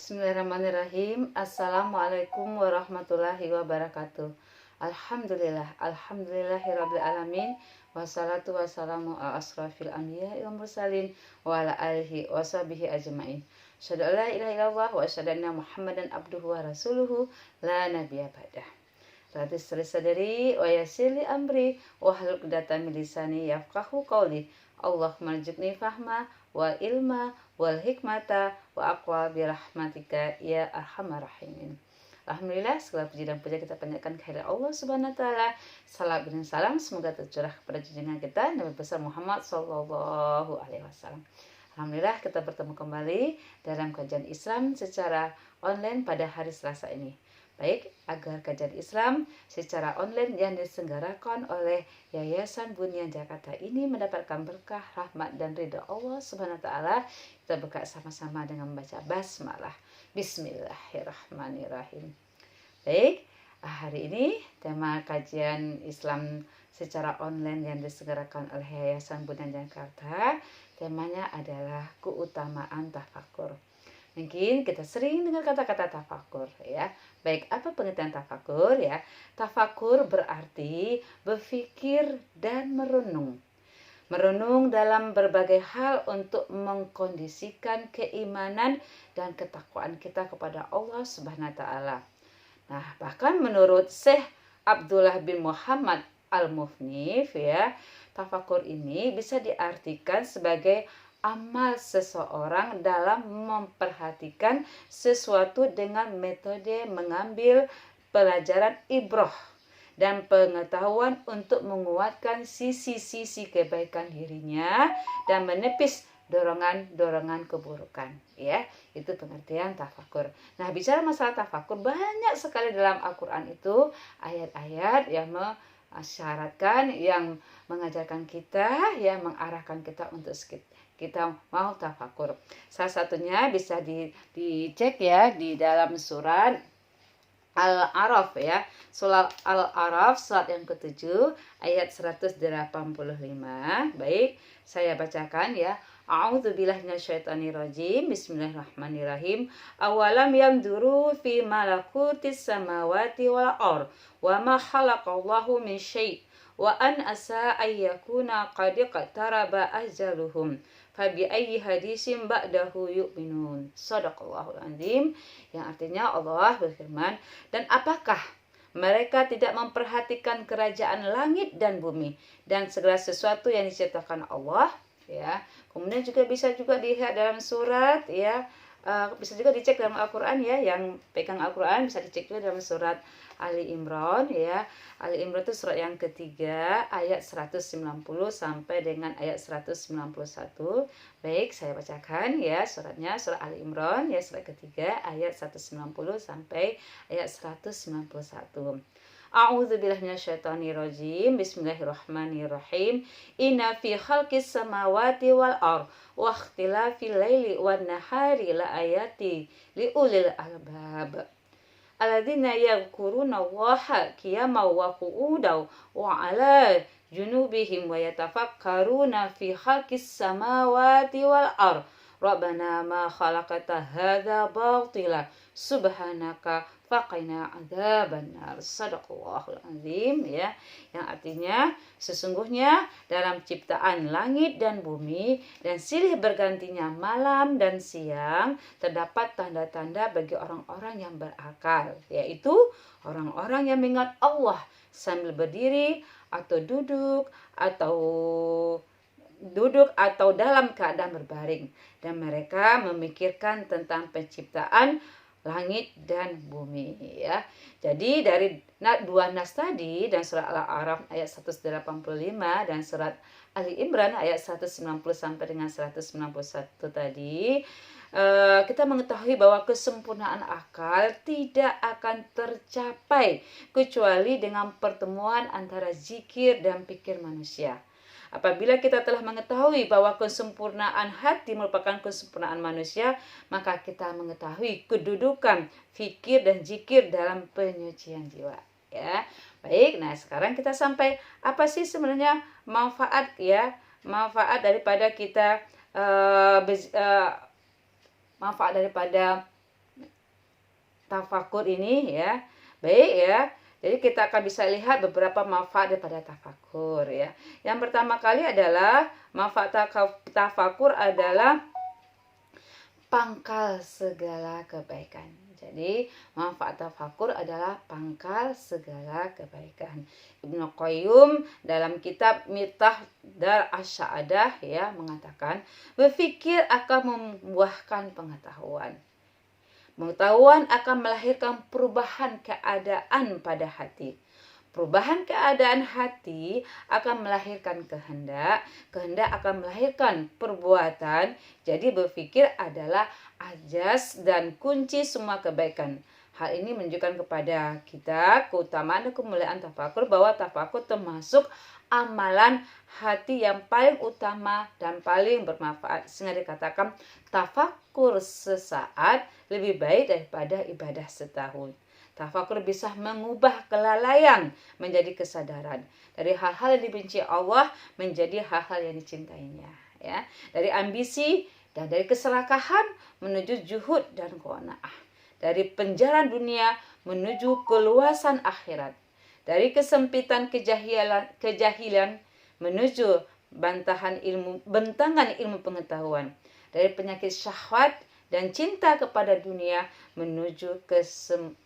Bismillahirrahmanirrahim. Assalamualaikum warahmatullahi wabarakatuh. Alhamdulillahirabbil alamin. Wassalatu wassalamu ala asrafil anbiya'i wal mursalin wa ala alihi washabihi ajmain. Asyhadu an la ilaha illallah wa asyhadu anna Muhammadan abduhu wa rasuluhu la nabiyya ba'dah. Rabbi shrah sadri wa yassir li amri wahlul 'uqdatam min lisani yafqahu qawli. Allahumma rzuqni fahma wal ilma wal hikmata wa aqwa birahmatika ya arhamar rahimin. Alhamdulillah, segala puji dan puja kita panjatkan kehadirat Allah Subhanahu wa taala. Salam dan salam semoga tercurah kepada junjungan kita Nabi besar Muhammad sallallahu alaihi wasallam. Alhamdulillah, kita bertemu kembali dalam kajian Islam secara online pada hari Selasa ini. Baik, agar kajian Islam secara online yang diselenggarakan oleh Yayasan Bunyan Jakarta ini mendapatkan berkah, rahmat dan ridha Allah Subhanahu wa taala, kita buka sama-sama dengan membaca basmalah. Bismillahirrahmanirrahim. Baik, hari ini tema kajian Islam secara online yang diselenggarakan oleh Yayasan Bunyan Jakarta, temanya adalah keutamaan tafakur. Mungkin kita sering dengar kata-kata tafakur ya. Baik, apa pengertian tafakur ya? Tafakur berarti berpikir dan merenung. Merenung dalam berbagai hal untuk mengkondisikan keimanan dan ketakwaan kita kepada Allah Subhanahu wa taala. Nah, bahkan menurut Syekh Abdullah bin Muhammad Al-Mufnif ya, tafakur ini bisa diartikan sebagai amal seseorang dalam memperhatikan sesuatu dengan metode mengambil pelajaran ibrah dan pengetahuan untuk menguatkan sisi-sisi kebaikan dirinya dan menepis dorongan-dorongan keburukan ya. Itu pengertian tafakur. Nah, bicara masalah tafakur, banyak sekali dalam Al-Qur'an itu ayat-ayat yang mensyaratkan, yang mengajarkan kita, yang mengarahkan kita untuk kita mau tafakur. Salah satunya bisa dicek ya di dalam surat Al-A'raf ya. Surat Al-A'raf surat yang ke-7 ayat 185. Baik, saya bacakan ya. A'udzubillahi minasyaitonirrajim. Bismillahirrahmanirrahim. Awalam yamduru fi malakutis samawati wal ardh wa ma khalaqallahu min syai' wa an asa ayyakuna qad iqtaraba ajaluhum fabi ayyi hadisim ba'dahu yu'minun. Shadaqallahul azim. Yang artinya Allah berfirman, dan apakah mereka tidak memperhatikan kerajaan langit dan bumi dan segala sesuatu yang diciptakan Allah ya. Kemudian juga bisa juga dilihat dalam surat ya, bisa juga dicek dalam Al-Qur'an ya, yang pegang Al-Qur'an bisa dicek juga dalam surat Ali Imran ya. Ali Imran itu surat yang ketiga ayat 190 sampai dengan ayat 191. Baik, saya bacakan ya suratnya, surat Ali Imran ya, surat ketiga ayat 190 sampai ayat 191. A'udzubillahi minasyaitonirrajim. Bismillahirrahmanirrahim. Inna fi khalqis samawati wal ardh wa ikhtilafil laili wan nahari la ayati li ulil albab. Alladzina yadhkuruna Allaha qiyaman wa qu'udan wa 'ala junubihim wa yatafakkaruna fi khalqis samawati wal ardh. Rabbana ma khalaqta hadza batila subhanaka faqina adzabannar. Shadaqallahul azim ya. Yang artinya sesungguhnya dalam ciptaan langit dan bumi dan silih bergantinya malam dan siang terdapat tanda-tanda bagi orang-orang yang berakal, yaitu orang-orang yang mengingat Allah sambil berdiri atau duduk atau dalam keadaan berbaring, dan mereka memikirkan tentang penciptaan langit dan bumi ya. Jadi dari dua nas tadi dan surat Al-A'raf ayat 185 dan surat Ali Imran ayat 190 sampai dengan 191 tadi, kita mengetahui bahwa kesempurnaan akal tidak akan tercapai kecuali dengan pertemuan antara zikir dan pikir manusia. Apabila kita telah mengetahui bahwa kesempurnaan hati merupakan kesempurnaan manusia, maka kita mengetahui kedudukan fikir dan zikir dalam penyucian jiwa. Ya, baik. Nah, sekarang kita sampai apa sih sebenarnya manfaat ya? Manfaat daripada kita tafakur ini ya. Baik ya. Jadi kita akan bisa lihat beberapa manfaat daripada tafakur ya. Yang pertama kali adalah manfaat tafakur adalah pangkal segala kebaikan. Jadi manfaat tafakur adalah pangkal segala kebaikan. Ibnu Qayyim dalam kitab Miftah Dar Asy-Sa'adah ya mengatakan, berpikir akan membuahkan pengetahuan. Pengetahuan akan melahirkan perubahan keadaan pada hati. Perubahan keadaan hati akan melahirkan kehendak. Kehendak akan melahirkan perbuatan. Jadi berpikir adalah asas dan kunci semua kebaikan. Hal ini menunjukkan kepada kita keutamaan dan kemuliaan tafakur, bahwa tafakur termasuk amalan hati yang paling utama dan paling bermanfaat. Sehingga dikatakan tafakur sesaat lebih baik daripada ibadah setahun. Tafakur bisa mengubah kelalaian menjadi kesadaran. Dari hal-hal yang dibenci Allah menjadi hal-hal yang dicintainya. Ya. Dari ambisi dan dari keserakahan menuju juhud dan qanaah. Dari penjara dunia menuju keluasan akhirat. Dari kesempitan kejahilan menuju bentangan ilmu pengetahuan. Dari penyakit syahwat dan cinta kepada dunia menuju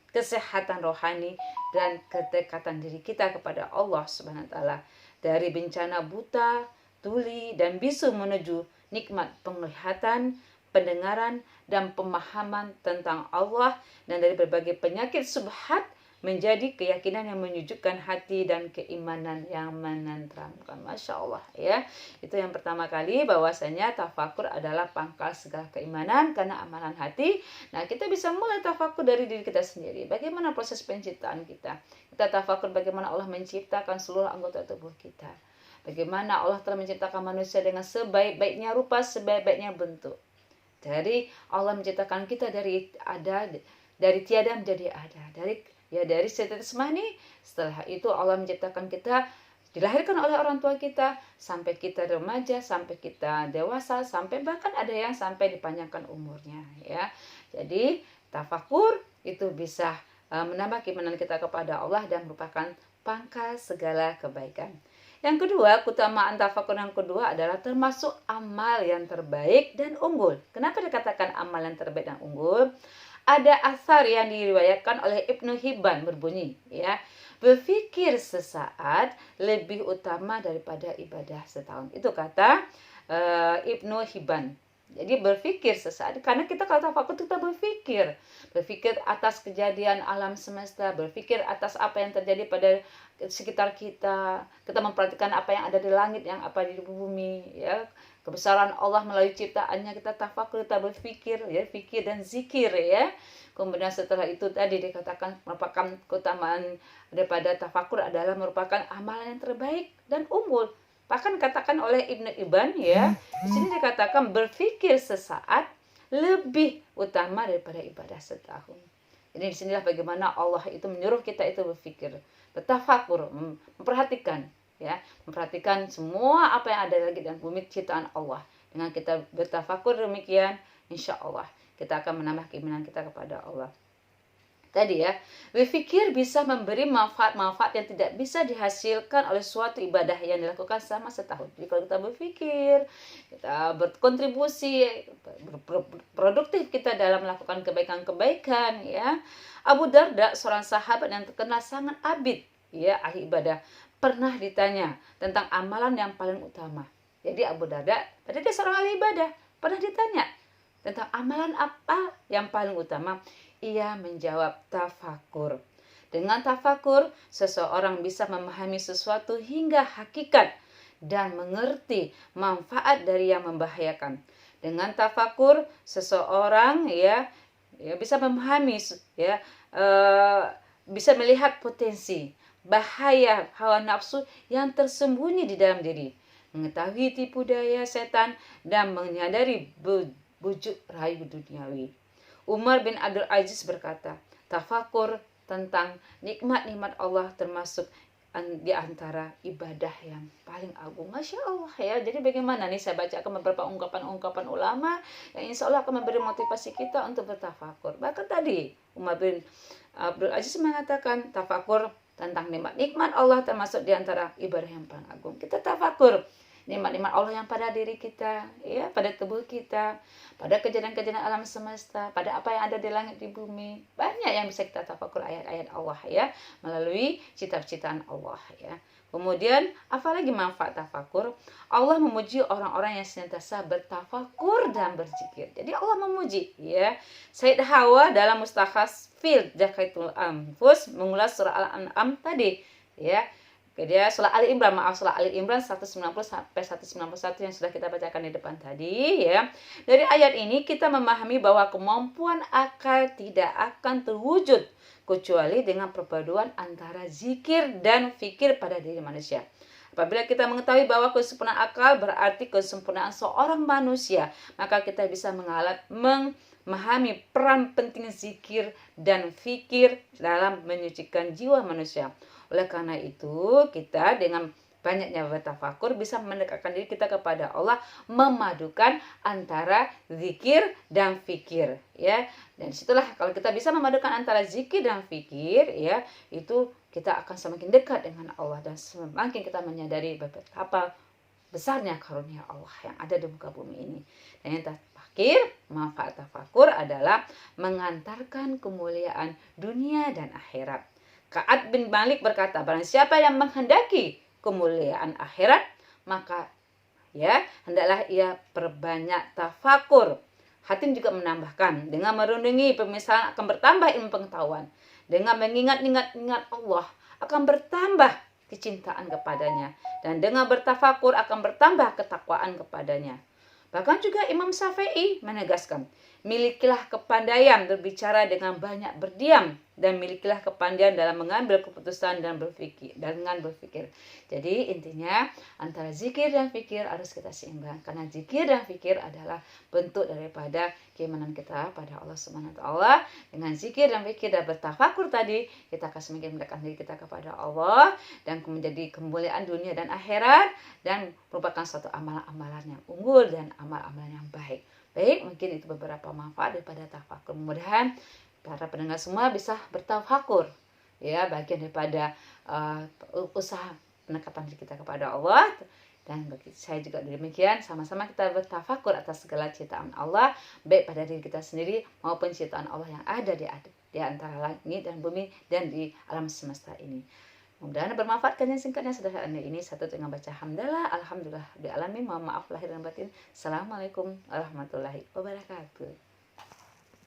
kesehatan rohani dan kedekatan diri kita kepada Allah Subhanahu wa taala. Dari bencana buta, tuli dan bisu menuju nikmat penglihatan, pendengaran dan pemahaman tentang Allah, dan dari berbagai penyakit subhat menjadi keyakinan yang menyejukkan hati dan keimanan yang menenteramkan. Masya Allah ya. Itu yang pertama kali, bahwasanya tafakur adalah pangkal segala keimanan karena amalan hati. Nah, kita bisa mulai tafakur dari diri kita sendiri. Bagaimana proses penciptaan kita? Kita tafakur bagaimana Allah menciptakan seluruh anggota tubuh kita. Bagaimana Allah telah menciptakan manusia dengan sebaik-baiknya rupa, sebaik-baiknya bentuk. Dari Allah menciptakan kita dari tiada menjadi ada. Dari setetes mani. Setelah itu Allah menciptakan kita, dilahirkan oleh orang tua kita, sampai kita remaja, sampai kita dewasa, sampai bahkan ada yang sampai dipanjangkan umurnya ya. Jadi tafakur itu bisa menambah keimanan kita kepada Allah dan merupakan pangkal segala kebaikan. Yang kedua, keutamaan tafakur yang kedua adalah termasuk amal yang terbaik dan unggul. Kenapa dikatakan amal yang terbaik dan unggul? Ada asar yang diriwayatkan oleh Ibnu Hibban berbunyi, ya, berpikir sesaat lebih utama daripada ibadah setahun. Itu kata Ibnu Hibban. Jadi berpikir sesaat, karena kita kalau tafakur kita berpikir atas kejadian alam semesta, berpikir atas apa yang terjadi pada sekitar kita memperhatikan apa yang ada di langit, yang apa di bumi, ya, kebesaran Allah melalui ciptaannya, kita tafakur, kita berpikir, ya, fikir dan zikir, ya. Kemudian setelah itu tadi dikatakan merupakan keutamaan daripada tafakur adalah merupakan amalan yang terbaik dan unggul. Bahkan katakan oleh Ibnu Hibban, ya, di sini dikatakan berpikir sesaat lebih utama daripada ibadah setahun. Jadi disinilah bagaimana Allah itu menyuruh kita itu berpikir, bertafakur, memperhatikan, ya, memperhatikan semua apa yang ada di langit dan bumi ciptaan Allah. Dengan kita bertafakur demikian, insya Allah kita akan menambah keimanan kita kepada Allah. Tadi ya, berpikir bisa memberi manfaat-manfaat yang tidak bisa dihasilkan oleh suatu ibadah yang dilakukan selama setahun. Jadi kalau kita berpikir, kita berkontribusi, produktif kita dalam melakukan kebaikan-kebaikan, ya. Abu Darda, seorang sahabat yang terkenal sangat abid, ya, ahli ibadah, pernah ditanya tentang amalan yang paling utama. Jadi Abu Darda, padahal dia seorang ahli ibadah, pernah ditanya tentang amalan apa yang paling utama. Ia menjawab tafakur. Dengan tafakur, seseorang bisa memahami sesuatu hingga hakikat dan mengerti manfaat dari yang membahayakan. Dengan tafakur, seseorang bisa memahami, bisa melihat potensi bahaya hawa nafsu yang tersembunyi di dalam diri, mengetahui tipu daya setan dan menyadari bujuk rayu duniawi. Umar bin Abdul Aziz berkata, tafakur tentang nikmat-nikmat Allah termasuk di antara ibadah yang paling agung. Masya Allah, ya. Jadi bagaimana nih, saya bacakan beberapa ungkapan-ungkapan ulama yang insya Allah akan memberi motivasi kita untuk bertafakur. Bahkan tadi Umar bin Abdul Aziz mengatakan tafakur tentang nikmat-nikmat Allah termasuk diantara ibadah yang paling agung. Kita tafakur nikmat-nikmat Allah yang pada diri kita, ya, pada tubuh kita, pada kejadian-kejadian alam semesta, pada apa yang ada di langit di bumi. Banyak yang bisa kita tafakur ayat-ayat Allah, ya, melalui cita-citaan Allah, ya. Kemudian, apalagi manfaat tafakur? Allah memuji orang-orang yang senantiasa bertafakur dan berzikir. Jadi Allah memuji, ya. Sayyid Hawa dalam Mustakhas Fil Jakaitul Anfus mengulas surah Al-An'am tadi, ya. Dia surah Ali Imran, surah Ali Imran 190 sampai 191 yang sudah kita bacakan di depan tadi, ya. Dari ayat ini kita memahami bahwa kemampuan akal tidak akan terwujud kecuali dengan perpaduan antara zikir dan fikir pada diri manusia. Apabila kita mengetahui bahwa kesempurnaan akal berarti kesempurnaan seorang manusia, maka kita bisa memahami peran penting zikir dan fikir dalam menyucikan jiwa manusia. Oleh karena itu, kita dengan banyaknya bertafakur bisa mendekatkan diri kita kepada Allah, memadukan antara zikir dan fikir, ya. Dan disitulah kalau kita bisa memadukan antara zikir dan fikir, ya, itu kita akan semakin dekat dengan Allah dan semakin kita menyadari betapa besarnya karunia Allah yang ada di muka bumi ini. Dan yang terakhir, manfaat tafakur adalah mengantarkan kemuliaan dunia dan akhirat. Ka'ab bin Malik berkata, barang siapa yang menghendaki kemuliaan akhirat, maka, ya, hendaklah ia perbanyak tafakur. Hatim juga menambahkan, dengan merenungi pemisahan akan bertambah ilmu pengetahuan. Dengan mengingat-ingat Allah akan bertambah kecintaan kepadanya. Dan dengan bertafakur akan bertambah ketakwaan kepadanya. Bahkan juga Imam Syafi'i menegaskan, milikilah kepandaian berbicara dengan banyak berdiam, dan milikilah kepandaian dalam mengambil keputusan dan berpikir. Jadi intinya antara zikir dan fikir harus kita seimbang, karena zikir dan fikir adalah bentuk daripada keimanan kita pada Allah Subhanahu wa taala. Dengan zikir dan fikir dan bertafakur tadi, kita akan semakin mendekatkan diri kita kepada Allah dan menjadi kemuliaan dunia dan akhirat, dan merupakan suatu amalan-amalan yang unggul dan amal-amalan yang baik. Baik, mungkin itu beberapa manfaat daripada tafakur. Mudah-mudahan para pendengar semua bisa bertafakur, ya, bagian daripada usaha pendekatan diri kita kepada Allah. Dan bagi saya juga demikian, sama-sama kita bertafakur atas segala ciptaan Allah, baik pada diri kita sendiri maupun ciptaan Allah yang ada di antara langit dan bumi dan di alam semesta ini. Mudah-mudahan bermanfaat. Yang singkatnya sederhana ini satu dengan baca hamdalah, alhamdulillah, bi'alamin, mohon maaf lahir dan batin. Assalamualaikum warahmatullahi wabarakatuh.